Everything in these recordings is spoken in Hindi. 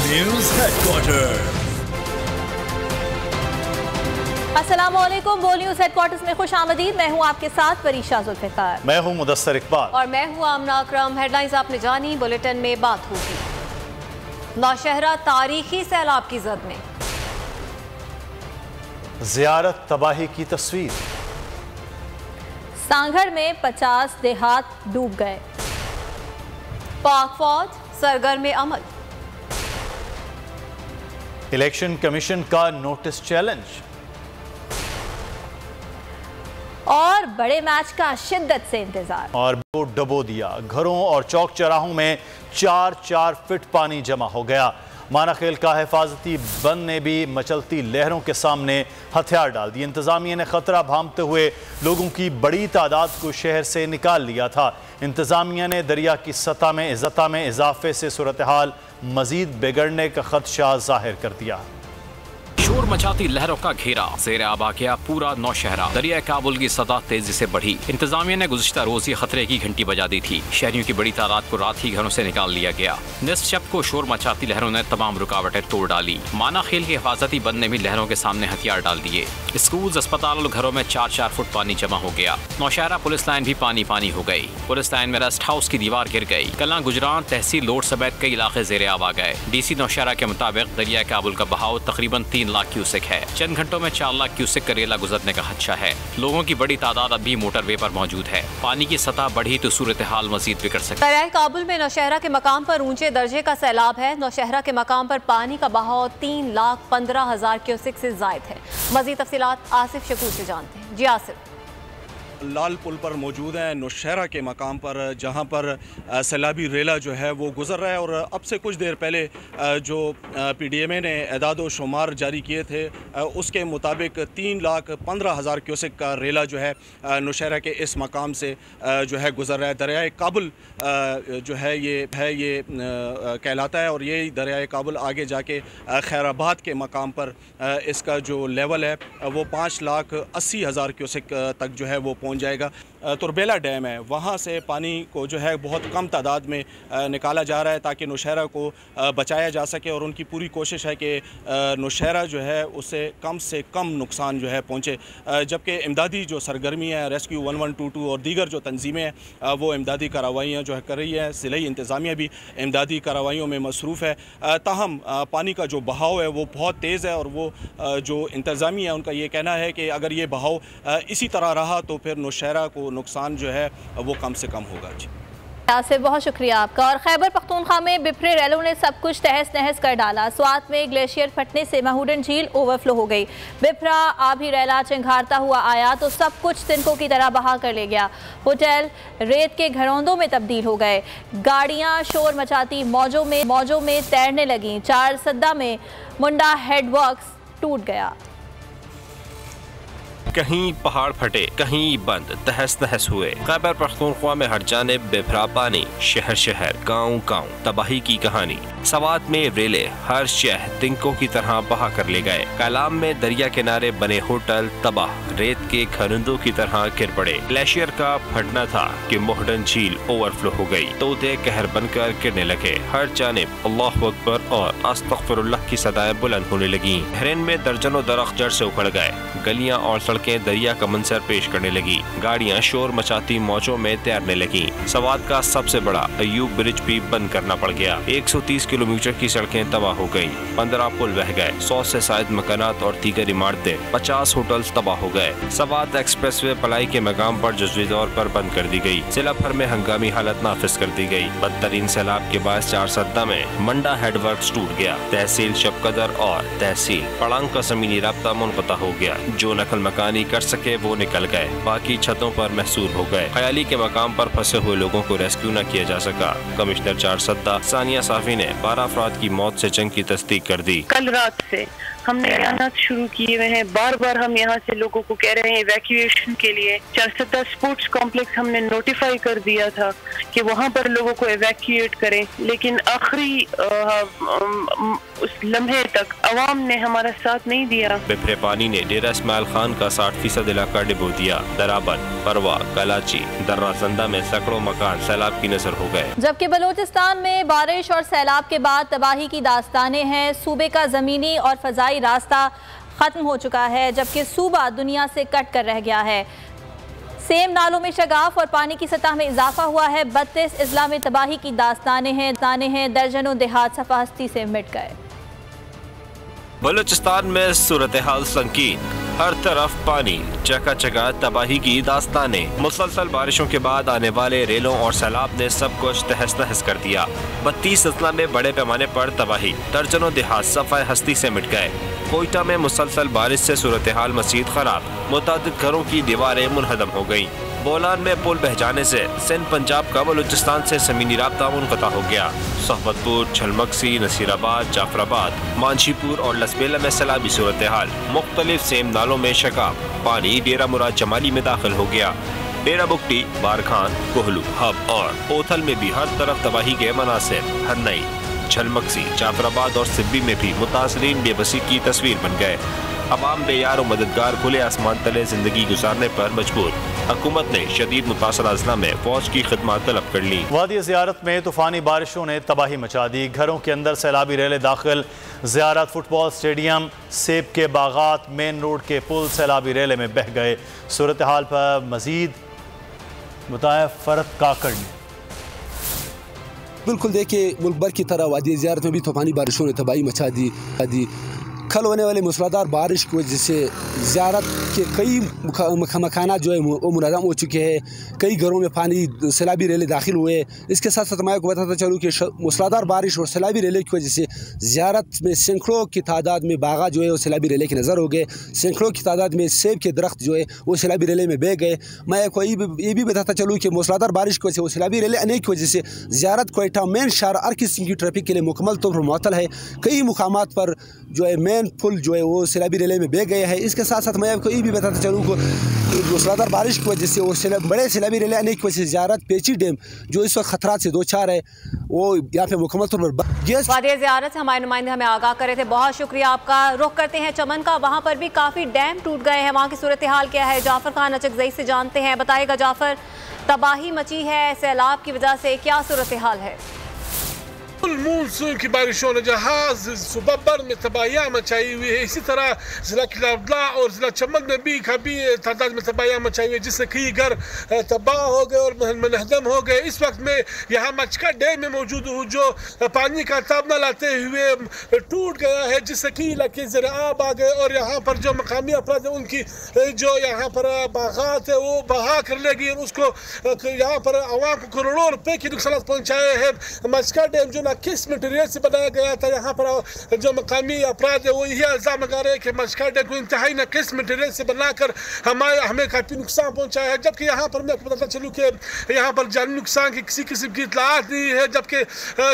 News headquarter. अस्सलामुअलैकुम। बोल न्यूज़ हेडक्वार्टर्स में खुश आमदीद। मैं हूँ आपके साथ परीशा जुल्फिकार। मैं हूँ मुदस्सर इकबाल और मैं हूँ आमना अकरम। हेडलाइंस आपने जानी, बुलेटिन में बात होगी। नौशहरा तारीखी सैलाब की जद में, जियारत तबाही की तस्वीर। सांघर में 50 देहात डूब गए। पाक फौज सरगर्म अमल। इलेक्शन कमीशन का नोटिस चैलेंज। और बड़े मैच का शिद्दत से इंतजार। और डबो दिया। घरों और चौक चौराहों में 4-4 फीट पानी जमा हो गया। मानाखेल का हिफाजती बंद ने भी मचलती लहरों के सामने हथियार डाल दिए। इंतजामिया ने खतरा भांपते हुए लोगों की बड़ी तादाद को शहर से निकाल लिया था। इंतजामिया ने दरिया की सतह में इजाफे से सूरत हाल मजीद बिगड़ने का खदशा जाहिर कर दिया। शोर मचाती लहरों का घेरा, ज़ेर आब आ गया पूरा नौशहरा। दरिया काबुल की सतह तेजी से बढ़ी। इंतजामिया ने गुज़िश्ता रोज ही खतरे की घंटी बजा दी थी। शहरियों की बड़ी तादाद को रात ही घरों से निकाल लिया गया। निस्फ शब को शोर मचाती लहरों ने तमाम रुकावटें तोड़ डाली। मानाखेल के हिफाजती बंद ने भी लहरों के सामने हथियार डाल दिए। स्कूल, अस्पताल और घरों में 4-4 फुट पानी जमा हो गया। नौशहरा पुलिस लाइन भी पानी पानी हो गई। पुलिस लाइन में रेस्ट हाउस की दीवार गिर गई। कला, गुजरान, तहसील लोड समेत कई इलाके ज़ेर आब आ गए। डीसी नौशहरा के मुताबिक दरिया काबुल का बहाव तकरीबन 3 लाख क्यूसेक है। चंद घंटों में 4 लाख क्यूसेक का रेला गुजरने का खदशा है। लोगों की बड़ी तादाद अब भी मोटरवे पर मौजूद है। पानी की सतह बढ़ी तो सूरत हाल मजीद बिगड़ सकती है। दरिया काबुल में नौशहरा के मकाम पर ऊंचे दर्जे का सैलाब है। नौशहरा के मकाम पर पानी का बहाव 3,15,000 क्यूसेक से जायद है। मजीद तफसीलात आसिफ शकूर से जानते हैं। जी आसिफ। लाल पुल पर मौजूद हैं नौशहरा के मकाम पर, जहां पर सैलाबी रेला जो है वो गुजर रहा है। और अब से कुछ देर पहले जो PDMA ने एदाद व शुमार जारी किए थे उसके मुताबिक 3,15,000 क्यूसेक का रेला जो है नौशहरा के इस मकाम से जो है गुजर रहा है। दरियाए काबुल जो है ये कहलाता है। और ये दरियाए काबुल आगे जाके खैराबाद के मकाम पर इसका जो लेवल है वो 5,80,000 क्यूसेक तक जो है वो पहुंच जाएगा। तुरबेला डैम है, वहाँ से पानी को जो है बहुत कम तादाद में निकाला जा रहा है ताकि नौशहरा को बचाया जा सके। और उनकी पूरी कोशिश है कि नौशहरा जो है उसे से कम नुकसान जो है पहुँचे। जबकि इमदादी जो सरगर्मी है, रेस्क्यू 1122 और दीगर जो तंजीमें हैं वो इमदादी कार्रवाइयाँ जो है कर रही है। ज़िले इंतज़ामिया भी इमदादी कार्रवाइयों में मसरूफ़ है। ताहम पानी का जो बहाव है वो बहुत तेज़ है। और वो जो इंतज़ामिया है उनका ये कहना है कि अगर ये बहाव इसी तरह रहा तो फिर नौशहरा को नुकसान जो है वो कम से कम होगा। जी आसिफ, बहुत शुक्रिया आपका। और खैबर पख्तूनख्वा में बिफरे रैलों ने सब कुछ तहस नहस कर डाला। स्वात में ग्लेशियर फटने से महूडन झील ओवरफ्लो हो गई। बिफरा आभी रैला चिंघारता हुआ आया तो सब कुछ तिनकों की तरह बहा कर ले गया। होटल रेत के घरौंदों में तब्दील हो गए। गाड़ियां शोर मचाती मौजों में तैरने लगीं। 4 सद्दा में मुंडा हेडवर्क्स टूट गया। कहीं पहाड़ फटे, कहीं बंद तहस नहस हुए। खैबर पख्तूनख्वा में हर जानिब बेभरा पानी, शहर शहर, गाँव गाँव, तबाही की कहानी। सवात में रेले हर शहर तिनकों की तरह बहा कर ले गए। कलाम में दरिया किनारे बने होटल तबाह, रेत के घरौंदों की तरह गिर पड़े। ग्लेशियर का फटना था कि मोहडन झील ओवरफ्लो हो गई। तोते कहर बनकर गिरने लगे। हर जानिब अल्लाहु अकबर और अस्तगफिरुल्लाह की सदाएं बुलंद होने लगी। बहरीन में दर्जनों दरख्त जड़ से उखड़ गए। गलियां और सड़कें दरिया का मंजर पेश करने लगी। गाड़ियां शोर मचाती मौजों में तैरने लगी। सवात का सबसे बड़ा अयूब ब्रिज भी बंद करना पड़ गया। 130 किलोमीटर की सड़कें तबाह हो गयी। 15 पुल बह गए। 100 से शायद मकानात और दीगर इमारतें, 50 होटल तबाह हो गए। सवात एक्सप्रेसवे पलाई के मकाम पर जुज़वी तौर पर बंद कर दी गई। जिला भर में हंगामी हालत नाफिज कर दी गई। बदतरीन सैलाब के बाद 4 सद्दा में मंडा हेडवर्क्स टूट गया। तहसील शबकदर और तहसील पड़ांग का जमीनी राब्ता मुनक़ता हो गया। जो नकल मकानी कर सके वो निकल गए। बाकी छतों पर महसूर हो गए। ख्याली के मकाम पर फंसे हुए लोगों को रेस्क्यू न किया जा सका। कमिश्नर 4 सद्दा सानिया साफी ने 12 अफराद की मौत से जंग की तस्दीक कर दी। कल रात से हमने बयानात शुरू किए हुए हैं। बार बार हम यहाँ से लोगों को कह रहे हैं इवैक्यूएशन के लिए। 4 सद्दा स्पोर्ट्स कॉम्प्लेक्स हमने नोटिफाई कर दिया था कि वहाँ पर लोगों को इवैक्यूएट करें, लेकिन आखिरी उस लम्हे तक अवाम ने हमारा साथ नहीं दिया। बिफरे पानी ने डेरा इस्माइल खान का 50-60% इलाका डुबो दिया। दराबत, परवा, कलाची, दर्रा जंदा में सैकड़ों मकान सैलाब की नजर हो गए। जबकि बलूचिस्तान में बारिश और सैलाब के बाद तबाही की दास्तानें हैं। सूबे का जमीनी और फजाई रास्ता खत्म हो चुका है, जबकि सूबा दुनिया से कट कर रह गया है। सेम नालों में शगाफ और पानी की सतह में इजाफा हुआ है। 32 अजला में तबाही की दास्तानें हैं। दर्जनों देहात सफा हस्ती से मिट गए। बलूचिस्तान में सूरत हाल संकीन, हर तरफ पानी, जगह जगह तबाही की दास्तानें। मुसलसल बारिशों के बाद आने वाले रेलों और सैलाब ने सब कुछ तहस नहस कर दिया। 32 अजला में बड़े पैमाने पर तबाही, दर्जनों देहात सफाए हस्ती से मिट गए। कोयटा में मुसलसल बारिश से सूरत हाल मजीद खराब, मुतादिद घरों की दीवारें मुनहदम हो गयी। बोलान में पुल बह जाने से सिंध पंजाब का बलूचिस्तान से ज़मीनी राब्ता मुनक़ता हो गया। सोहबतपुर, झलमक्सी, नसीराबाद, जाफराबाद, मांझीपुर और लसबेला में सैलाबी सूरत हाल। मुख्तलिफ सेम नालों में शगाफ, पानी डेरा मुराद जमाली में दाखिल हो गया। डेरा बुगटी, बारखान, कोहलू, हब और ओथल में भी हर तरफ तबाही के मनासिर। हरनई, झलमक्सी, जाफराबाद और सिब्बी में भी मुतासरीन बेबसी की तस्वीर बन गए। अवाम बेयार और मददगार खुले आसमान तले जिंदगी गुजारने पर मजबूर। हुकूमत ने शदीद मुतासर अजला में फौज की खिदमत तलब कर ली। वादी ज़ियारत में तूफानी बारिशों ने तबाही मचा दी। घरों के अंदर सैलाबी रेले दाखिल। ज़ियारत फुटबॉल स्टेडियम, सेब के बागात, मेन रोड के पुल सैलाबी रेले में बह गए। सूरत हाल पर मजीद बताया फरत काकड़ ने। बिल्कुल देखिए, मुल्क भर की तरह वादी ज़ियारत में भी तूफानी बारिशों ने तबाही मचा दी। कल होने वाले मूसलाधार बारिश की वजह से ज़ियारत के कई मकानात जो है वो मुनहदम हो चुके हैं। कई घरों में पानी, सैलाबी रेले दाखिल हुए। इसके साथ साथ मैं आपको बताता चलूँ कि मूसलाधार बारिश और सैलाबी रेले की वजह से ज़ियारत में सैकड़ों की तादाद में बागा जो है वो सैलाबी रेले की नज़र हो गए। सैकड़ों की तादाद में सेब के दरख्त जो है वो सैलाबी रेले में बह गए। मैं आपको ये भी बताता चलूँ कि मूसलाधार बारिश की वजह से वो सैलाबी रेले आने की वजह से ज़ियारत कोयटा मेन शहर हर किस्म की ट्रैफिक के लिए मुकम्मल तौर पर मुअत्तल है। कई मुकामात पर जो है मेन पुल जो है वो सैलाबी रेले में बह गए हैं। इसके साथ साथ मैं आपको ये भी बताता चलूँ कि मूसलाधार बारिश की वजह से वो बड़े सैलाबी रेले आने की वजह से ज़ियारत पेची डैम जो इस वक्त खतरात से दो चार है वो यहाँ पे मुकम्मल तौर पर। वादी ज़ियारत से हमारे नुमाइंदे हमें आगाह कर रहे थे, बहुत शुक्रिया आपका। रुख करते हैं चमन का, वहाँ पर भी काफ़ी डैम टूट गए हैं। वहाँ की सूरत हाल क्या है, जाफर खान अचकजई से जानते हैं। बताएगा जाफर, तबाही मची है सैलाब की वजह से, क्या सूरत हाल है? मानसून की बारिशों ने जहाँ सुबह भर में तबाहियाँ मचाई हुई है, इसी तरह जिला किलावला और जिला चमन में भी काफ़ी तादाद में तबाहियाँ मचाई हुई है, जिससे कई घर तबाह हो गए और मुनहदम हो गए। इस वक्त में यहाँ मचका डैम में मौजूद हूँ जो पानी का ताबना लाते हुए टूट गया है, जिससे कई इलाके ज़राआब आ गए और यहाँ पर जो मकामी अफराद है उनकी जो यहाँ पर बागात है वो बहा कर लेगी और उसको यहाँ पर आवाम को करोड़ों रुपए की नुकसान पहुँचाए हैं। मचका डैम जो किस मटेरियल से बनाया गया था, यहाँ पर जो मकामी अपराध है वो यही इल्ज़ाम लगा रहे हैं कि मचका डैम को इंतहाई नाकिस मटेरियल से बनाकर हमें काफ़ी नुकसान पहुँचाया है। जबकि यहाँ पर मैं आपको बताता चलूँ कि यहाँ पर जानी नुकसान की किसी किस्म की इतलात नहीं है, जबकि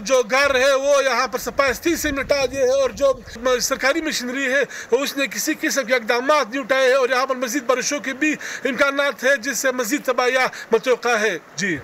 जो घर है वो यहाँ पर सपास्ती से मिटा दिए है और जो सरकारी मशीनरी है उसने किसी किस्म के इकदाम नहीं उठाए हैं और यहाँ पर मज़ीद बारिशों के भी इम्कान है, जिससे मज़ीद तबाहियाँ मतवक्का है। जी।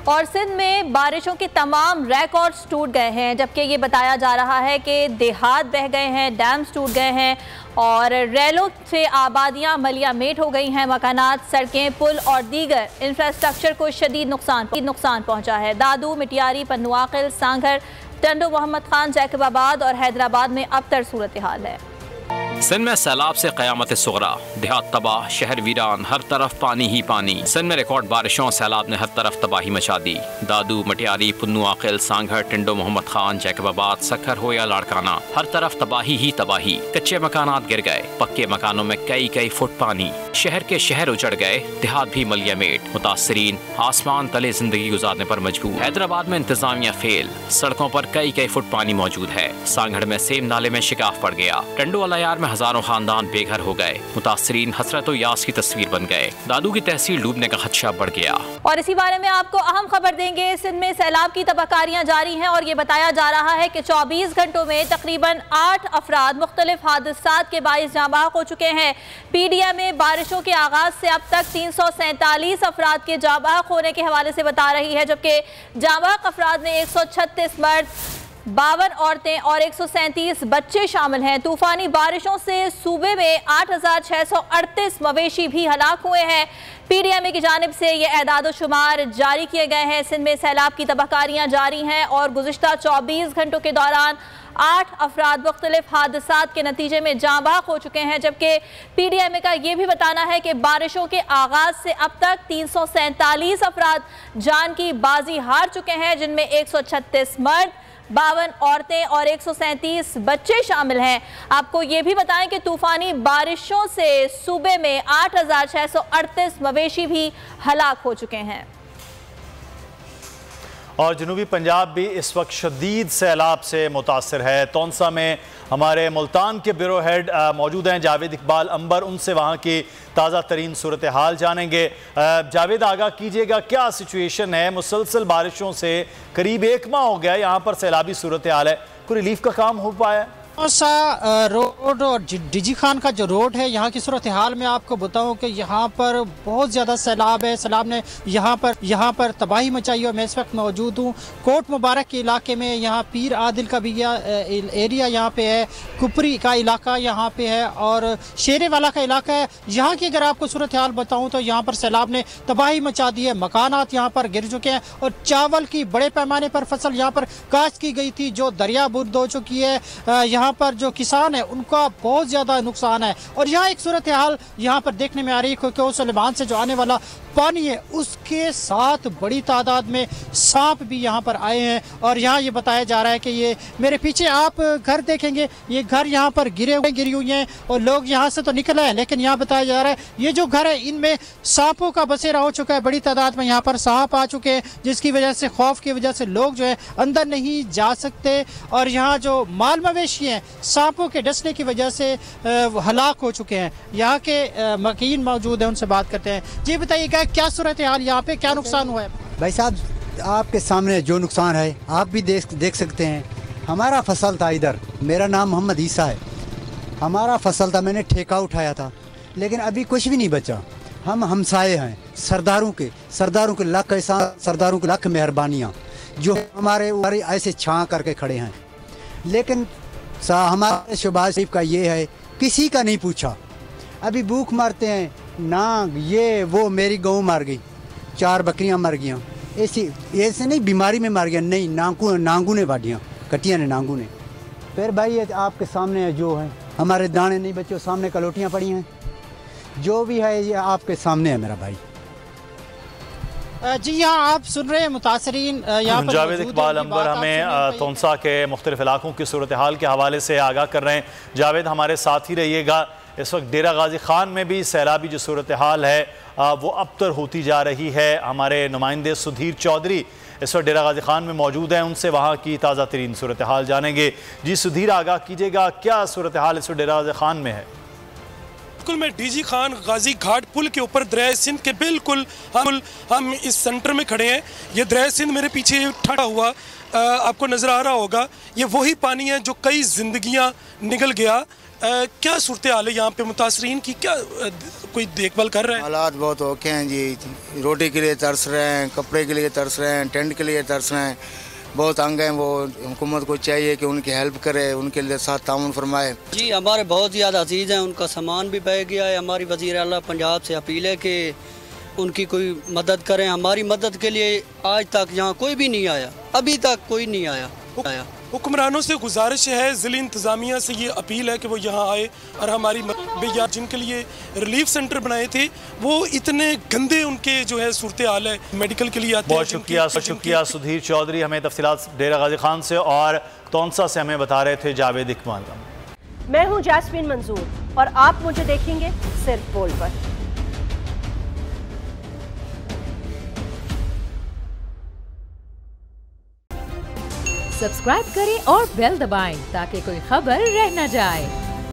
और सिंध में बारिशों के तमाम रिकॉर्ड्स टूट गए हैं, जबकि ये बताया जा रहा है कि देहात बह गए हैं, डैम्स टूट गए हैं और रेलों से आबादियां मलिया मेट हो गई हैं। मकानात, सड़कें, पुल और दीगर इंफ्रास्ट्रक्चर को शदीद नुकसान पहुंचा है। दादू, मिटियारी, पन्नुआकिल, सांघर, टंडो मोहम्मद खान, जैकबाबाद और हैदराबाद में अबतर सूरत हाल है। सिंध में सैलाब से क़यामत सुगरा, देहात तबाह, शहर वीरान, हर तरफ पानी ही पानी। सिंध में रिकॉर्ड बारिशों और सैलाब ने हर तरफ तबाही मचा दी। दादू, मटियारी, पुन्नुआकिल, सांघर, टिंडो मोहम्मद खान, जैकबाबाद, सखर हो या लाड़काना, हर तरफ तबाही ही तबाही। कच्चे मकानात गिर गए, पक्के मकानों में कई फुट पानी। शहर के शहर उजड़ गए, देहात भी मलियामेट। मुतासरीन आसमान तले जिंदगी गुजारने पर मजबूर। हैदराबाद में इंतजामिया फेल, सड़कों पर कई फुट पानी मौजूद है। सांघड़ में सेम नाले में शिकाफ पड़ गया। टंडो अलायार में हजारों खानदान बेघर हो गए। मुतासरीन हसरत और यास की तस्वीर बन गए। दादू की तहसील डूबने का खदशा बढ़ गया। और इसी बारे में आपको अहम खबर देंगे। सिंध में सैलाब की तबाहकारियां जारी हैं और ये बताया जा रहा है कि 24 घंटों में तकरीबन 8 अफराद मुख्तलिफ हादसात के बाइस जाँ बहक हो चुके हैं। पीडीएम में बारिशों के आगाज से अब तक 347 अफराद के जाँ बहक होने के हवाले से बता रही है, जबकि जाँ बहक अफराद में 136 मर्द, 52 औरतें और 137 बच्चे शामिल हैं। तूफानी बारिशों से सूबे में 8,638 मवेशी भी हलाक हुए हैं। पीडीएमए की जानिब से ये एदाद शुमार जारी किए गए हैं। सिंध में सैलाब की तबाहकारियां जारी हैं और गुज़िश्ता 24 घंटों के दौरान 8 अफराद मुख्तलिफ हादसात के नतीजे में जाँ बहक हो चुके हैं, जबकि पीडीएमए का ये भी बताना है कि बारिशों के आगाज से अब तक 347 अफराद जान की बाजी हार चुके हैं, जिनमें 136 मर्द, 52 औरतें और 137 बच्चे शामिल हैं। आपको ये भी बताएं कि तूफानी बारिशों से सूबे में 8,638 मवेशी भी हलाक हो चुके हैं। और जनूबी पंजाब भी इस वक्त शदीद सैलाब से मुतासर है। तौंसा में हमारे मुल्तान के ब्यूरो हेड मौजूद हैं जावेद इकबाल अंबर, उनसे वहाँ की ताज़ा तरीन सूरत हाल जानेंगे। जावेद, आगाह कीजिएगा, क्या सिचुएशन है? मुसलसल बारिशों से करीब 1 माह हो गया यहाँ पर सैलाबी सूरत हाल है, कोई रिलीफ का काम हो पाया है? सा रोड और डिजी खान का जो रोड है, यहाँ की सूरत हाल में आपको बताऊं कि यहाँ पर बहुत ज़्यादा सैलाब है। सैलाब ने यहाँ पर तबाही मचाई और मैं इस वक्त मौजूद हूँ कोट मुबारक के इलाके में। यहाँ पीर आदिल का भी एरिया यहाँ पे है, कुपरी का इलाका यहाँ पे है और शेरे वाला का इलाका है। यहाँ की अगर आपको सूरत हाल बताऊँ तो यहाँ पर सैलाब ने तबाही मचा दी है। मकानात यहाँ पर गिर चुके हैं और चावल की बड़े पैमाने पर फसल यहाँ पर काश्त की गई थी जो दरिया बुर्द हो चुकी है। यहाँ पर जो किसान है उनका बहुत ज़्यादा नुकसान है। और यहाँ एक सूरत हाल यहाँ पर देखने में आ रही है कि उस लिबान से जो आने वाला पानी है उसके साथ बड़ी तादाद में सांप भी यहाँ पर आए हैं। और यहाँ ये बताया जा रहा है कि ये मेरे पीछे आप घर देखेंगे, ये घर यहाँ पर गिरी हुई हैं और लोग यहाँ से तो निकले हैं, लेकिन यहाँ बताया जा रहा है ये जो घर है इनमें सांपों का बसेरा हो चुका है। बड़ी तादाद में यहाँ पर सांप आ चुके हैं, जिसकी वजह से खौफ की वजह से लोग जो है अंदर नहीं जा सकते। और यहाँ जो माल मवेशी हैं सांपों के डसने की वजह से हलाक हो चुके हैं। यहाँ के मकीन मौजूद हैं, उनसे बात करते हैं। जी बताइएगा, क्या सूरत हाल यहाँ पे, क्या नुकसान हुआ है? भाई साहब, आपके सामने जो नुकसान है आप भी देख सकते हैं। हमारा फसल था इधर, मेरा नाम मोहम्मद ईसा है, हमारा फसल था, मैंने ठेका उठाया था, लेकिन अभी कुछ भी नहीं बचा। हम हमसाए हैं सरदारों के लाख एहसान, सरदारों के लाख मेहरबानियाँ जो हमारे ऊपर ऐसे छां करके खड़े हैं। लेकिन हमारे शहबाज शरीफ का ये है, किसी का नहीं पूछा। अभी भूख मरते हैं ना, ये वो मेरी गऊ मर गई, 4 बकरियां मर गईं, ऐसे नहीं बीमारी में मर गया, नहीं नांगू ने बाढ़ियाँ कटियाँ ने नांगू ने। फिर भाई ये आपके सामने जो है हमारे दाने नहीं बच्चों, सामने कलोटियाँ पड़ी हैं, जो भी है ये आपके सामने है मेरा भाई। जी यहाँ आप सुन रहे हैं मुतासरीन। जावेद इकबाल अंबर हमें तौंसा के मुख्तलिफ इलाकों की सूरत हाल के हवाले से आगाह कर रहे हैं। जावेद, हमारे साथ ही रहिएगा। इस वक्त डेरा गाजी खान में भी सैलाबी जो सूरत हाल है वो अबतर होती जा रही है। हमारे नुमाइंदे सुधीर चौधरी इस वक्त डेरा गाजी खान में मौजूद हैं, उनसे वहाँ की ताज़ा तरीन सूरत हाल जानेंगे। जी सुधीर, आगाह कीजिएगा, क्या सूरत हाल इस वक्त डेरा गाजी खान में है? बिल्कुल, मैं डीजी खान गाजी घाट पुल के ऊपर दरिया सिंध के बिल्कुल हम इस सेंटर में खड़े हैं। ये दरिया सिंध मेरे पीछे ठहरा हुआ आपको नज़र आ रहा होगा, ये वही पानी है जो कई जिंदगियां निगल गया। क्या सूरत हाल है यहाँ पे? मुतासरीन की क्या कोई देखभाल कर रहे हैं? हालात बहुत औखे हैं जी, रोटी के लिए तरस रहे हैं, कपड़े के लिए तरस रहे हैं, टेंट के लिए तरस रहे हैं, बहुत अंग हैं। वो हुकूमत को चाहिए कि उनकी हेल्प करे, उनके लिए साथ ताउन फरमाए। जी हमारे बहुत ज़्यादा अजीज़ हैं, उनका सामान भी बह गया है। हमारी वज़ीर आला पंजाब से अपील है कि उनकी कोई मदद करें। हमारी मदद के लिए आज तक यहाँ कोई भी नहीं आया, अभी तक कोई नहीं आया। हुक्मरानों से गुजारिश है, ज़िला इंतज़ामिया से ये अपील है कि वो यहाँ आए और हमारी भैया जिनके लिए रिलीफ सेंटर बनाए थे वो इतने गंदे उनके जो है सूरत हाल है, मेडिकल के लिए आते हैं। बहुत शुक्रिया सुधीर चौधरी, हमें तफसीलात डेरा गाजी खान से और तौंसा से हमें बता रहे थे जावेद इकबाल। मैं हूँ जैस्मीन मंजूर और आप मुझे देखेंगे सिर्फ बोल पर। सब्सक्राइब करें और बेल दबाएं ताकि कोई खबर रह न जाए।